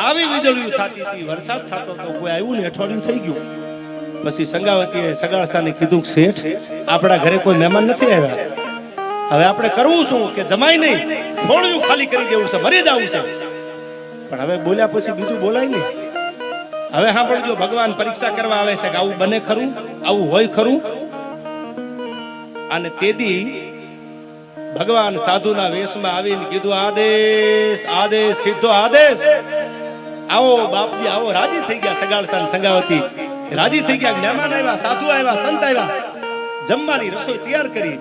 આવી વીજળીઓ થતી હતી, વરસાદ થતો તો કોઈ આવ્યું ને અઠવાડિયું થઈ ગયું. પછી સંગાવતીએ સગાળસાને કીધું, શેઠ આપણા ઘરે કોઈ મહેમાન નથી આવ્યા, હવે આપણે કરવું શું? કે જમાય નહીં, ખોળિયું ખાલી કરી દેવું છે, મરી જવું છે. પણ હવે બોલ્યા પછી બીજું બોલાય નહીં. હવે સાંભળજો, ભગવાન પરીક્ષા કરવા આવે છે કે આવું બને ખરું, આવું હોય ખરું. અને તેદી ભગવાન સાધુના વેશમાં આવીને કીધું, આદેશ આદેશ સીધો આદેશ, આવો બાપજી આવો. રાજી થઈ ગયા સગાળસા સંગાવતી, રાજી થઈ ગયા. મહેમાન આવ્યા, સાધુ આવ્યા, સંત આવ્યા, જમવાની રસોઈ તૈયાર કરી.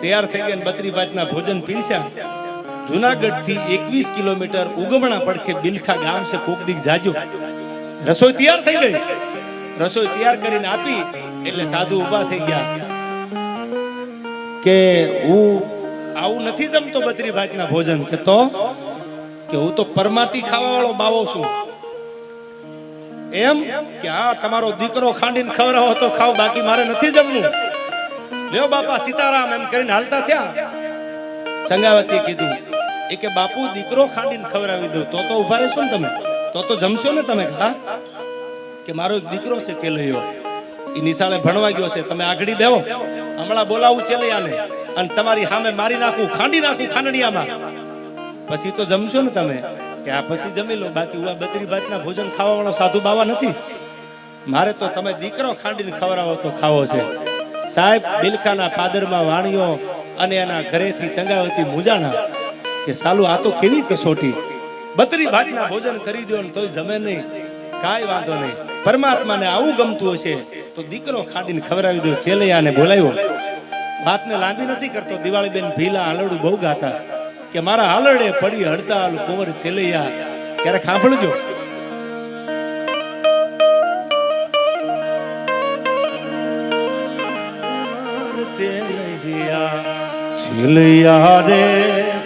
તૈયાર થઈ ગયા, 32 ભાતના ભોજન પીરસ્યા. જુનાગઢ થી 21 કિલોમીટર ઉગમણા પડખે બિલખા ગામ છે, કોક દીક જાજો. રસોઈ તૈયાર થઈ ગઈ. રસોઈ તૈયાર કરીને આપી એટલે સાધુ ઊભા થઈ ગયા કે હું આવું નથી જમતો 32 ભાતના ભોજન. કે તો કે હું તો પરમાટી ખાવા વાળો બાવો છું. એમ કે હા, તમારો દીકરો ખાંડીને ખવડાવો તો ખાવ, બાકી મારે નથી જમવું. લ્યો બાપા સીતારામ એમ કરીને હાલતા થયા. સંગાવતીએ કીધું એ કે બાપુ દીકરો ખાંડીને ખવડાવી દો તો ઉભા રહેશો ને તમે, તો જમશો ને તમે? હા, કે મારો એક દીકરો છે ચેલૈયો, એ નિશાળે ભણવા ગયો છે, તમે આગળી બેહો, હમણાં બોલાવું ચેલૈયાને અને તમારી સામે મારી નાખું, ખાંડી નાખું ખાંડણીયામાં, પછી તો જમશો ને તમે? કે આ પછી જમી લો, બાકી હું આ 32 ભાતના ભોજન ખાવા વાળો સાધુ બાવા નથી. મારે તો તમે દીકરો ખાંડીને ખવડાવો તો ખાવો છે. સાહેબ બિલખાના પાદરમાં વાણિયો અને એના ઘરેથી ચંગાવતી મુજાણા કે સાલું આ તો કેવી કસોટી, 32 ભાતના ભોજન કરી દો ને તોય જમે નહીં, કાંઈ વાંધો નહીં. પરમાત્માને આવું ગમતું હશે તો દીકરો ખાંડીને ખવડાવી દો. ચેલૈયાને બોલાવ્યો. વાતને લાંબી નથી કરતો. દિવાળીબેન ભીલા હાલડું બહુ ગાતા કે મારા હાલડે પડી હડતાલ કુંવર ચેલૈયા. ક્યારેક સાંભળજો. ચેલૈયા રે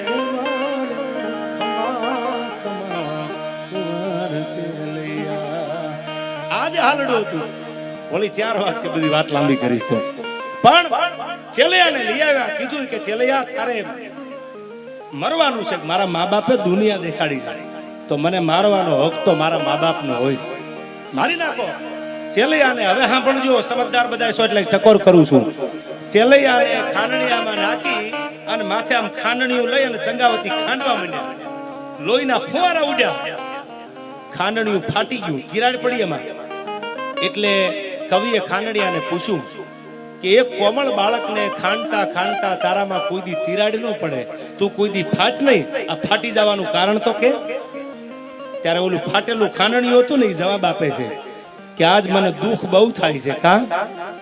કુંવર ખમા ખમા કુંવર ચેલૈયા. આજ હાલડું હતું. ઓલી 4 વાગશે બધી વાત લાંબી કરીશ તો. પણ ચેલૈયાને લઈ આવ્યા. કીધું કે ચેલૈયા તારે મરવાનું છે. મારા મા બાપે દુનિયા દેખાડી છે, તો મને મારવાનો હક તો મારા મા બાપનો હોય, મારી નાખો. ચેલૈયાને હવે સાંભળજો, સમજદાર બધા છો એટલે ટકોર કરું છું. ચેલૈયાને ખાંડણીયામાં નાખી અને માથે આમ ખાંડણીયું લઈ અને ચંગાવતી ખાંડવા માંડ્યા. લોહીના ફુવારા ઉડ્યા, ખાંડણીયું ફાટી ગયું, તિરાડ પડી એમાં. એટલે કવિએ ખાંડણીયાને પૂછ્યું કે એક કોમળ બાળકને ખાંડતા ખાંડતા તારામાં કોઈ દી તિરાડ ન પડે, તું કોઈ દી ફાટ નહીં, આ ફાટી જવાનું કારણ તો કે? ત્યારે ઓલું ફાટેલું ખાંડણીયું હતું ને એ જવાબ આપે છે કે આજ મને દુઃખ બહુ થાય છે. કા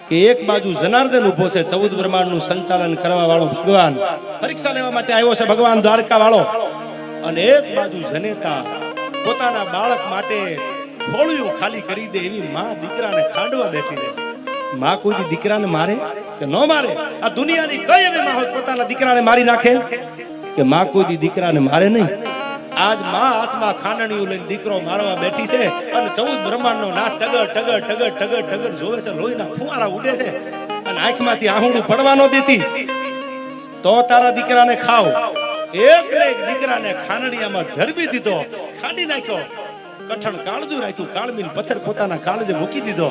કે એક બાજુ જનાર્દન ઉભો છે, 14 બ્રહ્માંડનું સંચાલન કરવા વાળો ભગવાન, પરીક્ષા લેવા માટે આવ્યો છે ભગવાન દ્વારકા વાળો, અને એક બાજુ જનેતા પોતાના બાળક માટે ખોળિયું ખાલી કરી દે એવી માં દીકરાને ખાંડવા બેઠી રહે. માં કોઈ દી દીકરાને મારે કે ન મારે? આ દુનિયાની કઈ એવી માં હોય પોતાના દીકરાને મારી નાખે? કે માં કોઈ દી દીકરાને મારે નહીં. આજ માં હાથમાં ખાંડણીયું લઈને દીકરો મારવા બેઠી છે અને 14 બ્રહ્માંડનો નાક ટગર ટગર ટગર ટગર ટગર જોવે છે, લોહીના ફુવારા ઉડે છે અને આંખમાંથી આહુડું પડવા ન દેતી. તો તારા દીકરાને ખાવ. એક ને એક દીકરાને ખાંડણીયામાં ધરબી દીધો, ખાંડી નાખ્યો, કઠણ કાળજું રાખ્યું, કાળમીન પથ્થર પોતાના કાળજે મૂકી દીધો.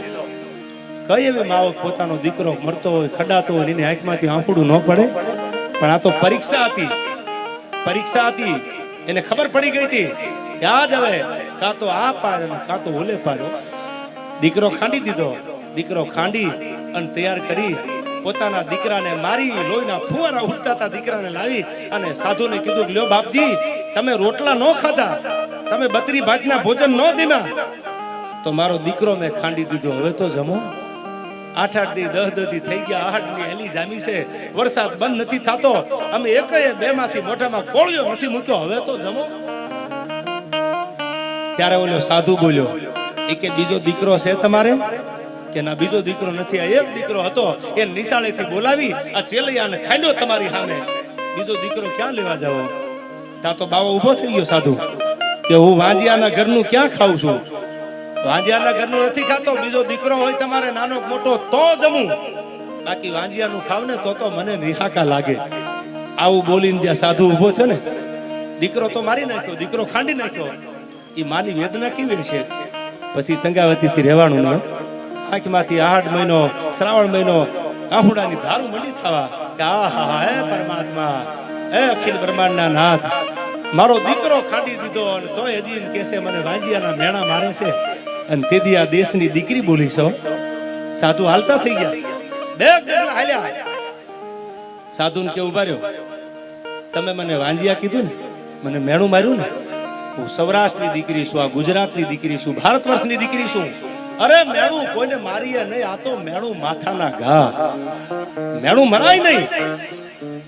કઈ એવી માવો પોતાનો દીકરો મરતો હોય, ખડાતો હોય, એની આંખમાંથી આંખુડું ન પડે? પણ આ તો પરીક્ષા હતી, પરીક્ષા હતી. એને ખબર પડી ગઈ હતી કે આજ હવે કાં તો આ પાર અને કાં તો ઓલે પાડો. દીકરો ખાંડી દીધો. દીકરો ખાંડી અને તૈયાર કરી પોતાના દીકરાને મારી, લોહીના ફુવારા ઉડતા હતા દીકરાને લાવી અને સાધુને કીધું, લ્યો બાપજી તમે રોટલા ન ખાધા, તમે 32 ભાતના ભોજન ન જમ્યા, તો મારો દીકરો મેં ખાંડી દીધો, હવે તો જમો. 8 દી 10 દી થઈ ગયા, 8 ની હેલી જામી છે, વરસાદ બંધ નથી થતો, અમે એકય બેમાંથી મોઢામાં કોળિયો નથી મૂક્યો, હવે તો જમો. ત્યારે ઓલો સાધુ બોલ્યો, એ કે બીજો દીકરો છે તમારે? કે ના બીજો દીકરો નથી, આ એક દીકરો હતો, એ નિશાળેથી બોલાવી આ ચેલૈયાને ખાંડ્યો તમારી સામે, બીજો દીકરો ક્યાં લેવા જાવ? ત્યાં તો બાવો ઉભો થઈ ગયો સાધુ કે હું વાંજિયાના ઘરનું ક્યાં ખાઉં છું? વાંજિયાના ઘરનું નથી ખાતો, બીજો દીકરો હોય તમારે નાનો મોટો તો જમું, બાકી વાંજિયાનું ખાવ ને તો મને નિહાકા લાગે. આવું બોલીને જ્યાં સાધુ ઉભો છે ને, દીકરો તો મારી નાખ્યો, દીકરો ખાંડી નાખ્યો, એ માની વેદના કેવી હશે. પછી ચંગાવતીથી રહેવાનું ન, આંખમાંથી આહાડ મહિનો, શ્રાવણ મહિનો, આંફુડાની ધારું મંડી થવા કે આહા હે પરમાત્મા, હે અખિલ બ્રહ્માંડના નાથ, મારો દીકરો ખાંડી દીધો અને તોય હજી એમ કહેશે મને વાંજિયાના મેણા મારે છે. અને તેથી આ દેશની દીકરી બોલી છો. સાધુ હાલતા થઈ ગયા, બે ડગલા હાલ્યા. સાધુને કે ઉભા રહ્યો, તમે મને વાંજિયા કીધું ને, મને મેણું માર્યું ને, હું સૌરાષ્ટ્રની દીકરી છું, આ ગુજરાતની દીકરી છું, ભારત વર્ષની દીકરી છું. અરે મેણું કોઈને મારીએ નહીં, આ તો મેણું માથાના ઘા, મેણું મરાય નહીં.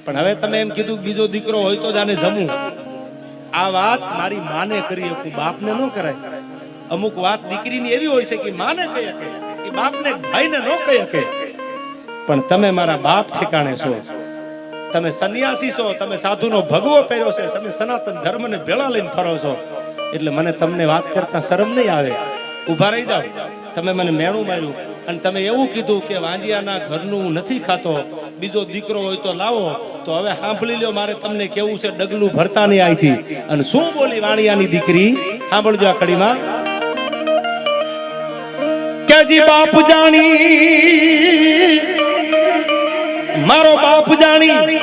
પણ હવે તમે એમ કીધું બીજો દીકરો હોય તો જાને જમું. આ વાત મારી માને કરી શકું, બાપને ન કરાય. અમુક વાત દીકરીની એવી હોય છે કે માને કહી શકે, એ બાપને ભાઈને ન કહી શકે. પણ તમે મારા બાપ ઠેકાણે છો, તમે સંન્યાસી છો, તમે સાધુનો ભગવો પહેર્યો છે, તમે સનાતન ધર્મને ભેળા લઈને ફરો છો, એટલે મને તમને વાત કરતા શરમ નહીં આવે. ઊભા રહી જાઓ. તમે મને મેણું માર્યું અને તમે એવું કીધું કે વાંજિયાના ઘરનું નથી ખાતો, બીજો દીકરો હોય તો લાવો. તો હવે સાંભળી લ્યો, મારે તમને કેવું છે, ડગલું ભરતા નહીં આઈથી. અને શું બોલી વાણિયાની દીકરી, સાંભળજો આ કડીમાં. કે જી બાપ જાણી, મારો બાપ જાણી,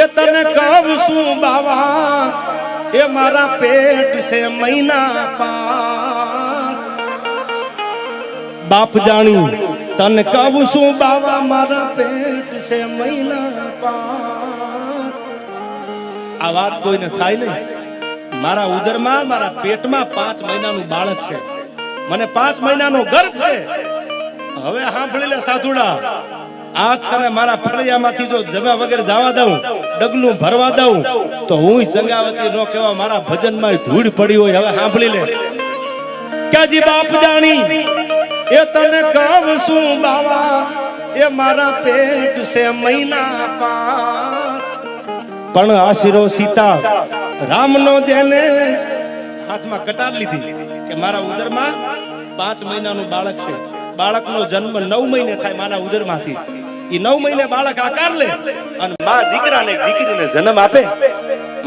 એ તને કહું છું બાવા, એ મારા પેટ છે મહિના 5. બાપ જાણી તને કહું છું બાવા, મારા પેટ છે મહિના 5. આ વાત કોઈને થાય નહીં. મારા ઉદરમાં, મારા પેટમાં 5 મહિનાનું બાળક છે, મને 5 મહિનાનો ગર્ભ છે. હવે સાંભળી લે સાધુડા, આ તને મારા ફળિયામાંથી જો જમ્યા વગર જવા દઉં, ડગલું ભરવા દઉં, તો હું ચંગાવતી નો કહેવા, મારા ભજનમાં ધૂળ પડી હોય. હવે સાંભળી લે. ક્યાજી બાપ જાણી, એ તને કહું છું બાવા, એ મારા પેટ છે મહિના 5. પણ આશીરો સીતા રામનો જેને હાથમાં કટાર લીધી કે મારા ઉદરમાં 5 મહિનાનું બાળક છે. બાળકનો જન્મ 9 મહિને થાય માના ઉદરમાંથી. એ 9 મહિને બાળક આકાર લે અને માં દીકરાને દીકરીને જન્મ આપે.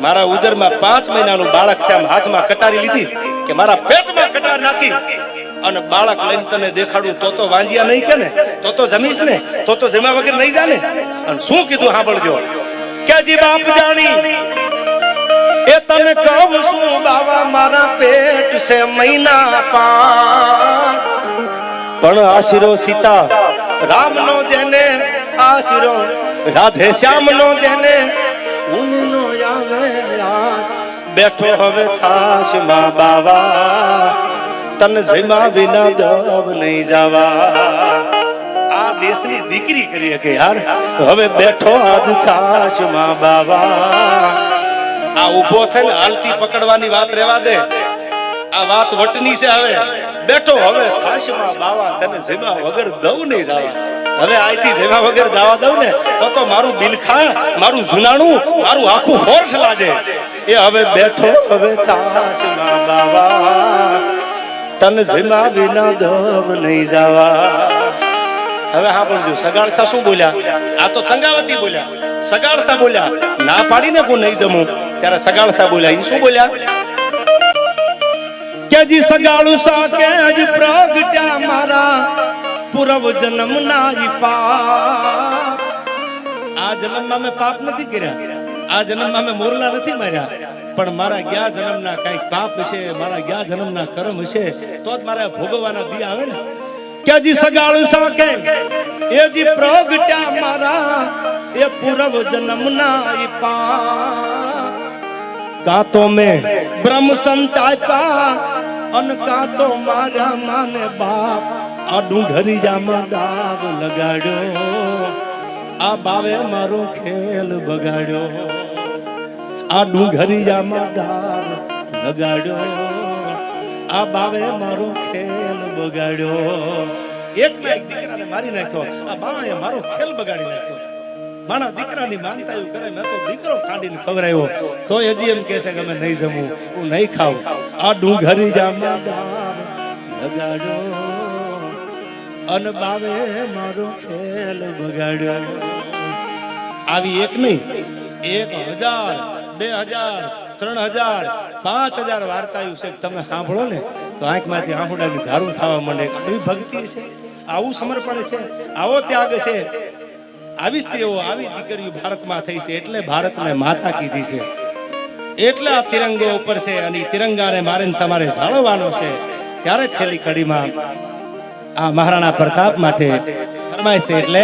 મારા ઉદરમાં 5 મહિનાનું બાળક છે, આમ હાથમાં કટારી લીધી કે મારા પેટમાં કટાર નાખી અને બાળક લઈને તને દેખાડું તો વાંજિયા નહીં કે ને, તો જમીશ ને, તો જમ્યા વગર નહીં જાને. અને શું કીધું સાંભળજો. કે જી બાપ જાણી, એ તને કહું છું બાવા, મારા પેટ છે મહિના 5. પણ આશીરો સીતા રામનો જેને, આશીરો રાધે શ્યામનો જેને, ઊનનો આવે આજ બેઠો હવે થાશ માં બાવા, તને જમ્યા વિના દવ નહીં જવા. આ દેશની દીકરી કરી કે યાર, હવે બેઠો આજ થાશ માં બાવા. આ ઉભો થઈને હાલતી પકડવાની વાત રહેવા દે, આ વાત વટની છે. હવે બેઠો હવે થાશમાં બાવા, તને જમ્યા વગર દઉં નહીં જવા. હવે આઈથી જમ્યા વગર જવા દઉં ને તો મારું બિલખા, મારું જુનાણું, મારું આખું હોર્સ લાજે. એ હવે બેઠો હવે થાશમાં બાવા, તને જમ્યા વિના દવ નહીં જવા. હવે હા બોલજો, સગાળસા શું બોલ્યા? આ તો ચંગાવતી બોલ્યા. સગાળસા બોલ્યા, ના પાડીને કોઈ નહીં જમું ત્યારે સગાળસા બોલ્યા. એ શું બોલ્યા? કે જી સગાળસા કે જ પ્રગટ્યા મારા પૂર્વ જન્મના પાપ. આ જન્મમાં મેં પાપ નથી કર્યા, આ જન્મમાં મેં મોરલા નથી માર્યા, પણ મારા ગયા જન્મના કઈક પાપ હશે, મારા ગયા જન્મના કર્મ હશે, તો જ મારા ભોગવવાના દી આવે ને. કે જી સગાળસા કે એ જી પ્રગટ્યા મારા એ પૂર્વ જન્મના પાપ. કા તો મેં બ્રહ્મ સંત આપ્યા અને કા તો મારા માને બાપ. આ ડુંગરિયામાં દાવ લગાડ્યો, આ બાવે મારો ખેલ બગાડ્યો. આ ડુંગરિયામાં દાવ લગાડ્યો, આ બાવે મારો ખેલ બગાડ્યો. એક ના એક દીકરાને મારી નાખ્યો, આ બાએ મારો ખેલ બગાડી નાખ્યો. મારા દીકરાની માનતા એવું કરે, મેં તો દીકરો કાઢીને ખવડાવ્યો, તો હજી એમ કહે છે કે અમે નહીં જમું, હું નહીં ખાઉં. આ ડુંગરિયામાં દાવ લગાડ્યો અને બાવે મારો ખેલ બગાડ્યો. આવી એક નહીં, 1000, 2000, 3000 5000 વાર્તાયું છે તમે સાંભળો ને તો આંખમાંથી આંખોડાની ધારું થવા માંડે. આવી ભક્તિ છે, આવું સમર્પણ છે, આવો ત્યાગ છે. આવી સ્ત્રીઓ, આવી દીકરીઓ ભારતમાં થઈ છે, એટલે ભારતને માતા કીધી છે. એટલે આ તિરંગો ઉપર છે અને ઈ તિરંગાને મારે તમારે જાળવવાનો છે. ત્યારે છેલ્લી કડીમાં આ મહારાણા પ્રતાપ માટે ફરમાય છે. એટલે